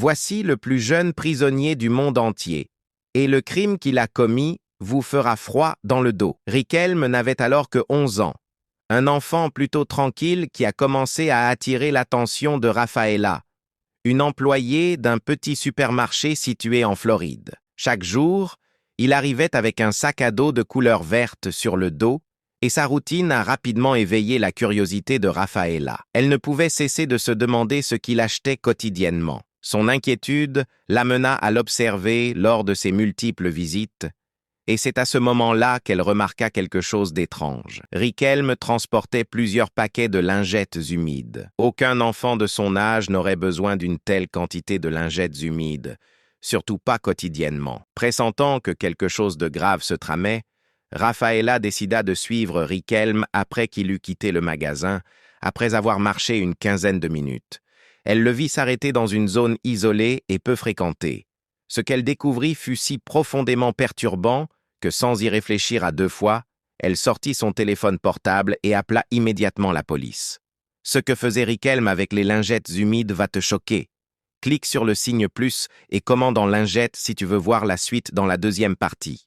Voici le plus jeune prisonnier du monde entier, et le crime qu'il a commis vous fera froid dans le dos. Riquelme n'avait alors que 11 ans, un enfant plutôt tranquille qui a commencé à attirer l'attention de Rafaela, une employée d'un petit supermarché situé en Floride. Chaque jour, il arrivait avec un sac à dos de couleur verte sur le dos, et sa routine a rapidement éveillé la curiosité de Rafaela. Elle ne pouvait cesser de se demander ce qu'il achetait quotidiennement. Son inquiétude l'amena à l'observer lors de ses multiples visites, et c'est à ce moment-là qu'elle remarqua quelque chose d'étrange. Riquelme transportait plusieurs paquets de lingettes humides. Aucun enfant de son âge n'aurait besoin d'une telle quantité de lingettes humides, surtout pas quotidiennement. Pressentant que quelque chose de grave se tramait, Rafaela décida de suivre Riquelme après qu'il eut quitté le magasin, après avoir marché une quinzaine de minutes. Elle le vit s'arrêter dans une zone isolée et peu fréquentée. Ce qu'elle découvrit fut si profondément perturbant que, sans y réfléchir à deux fois, elle sortit son téléphone portable et appela immédiatement la police. Ce que faisait Riquelme avec les lingettes humides va te choquer. Clique sur le signe plus et commande en lingettes si tu veux voir la suite dans la deuxième partie.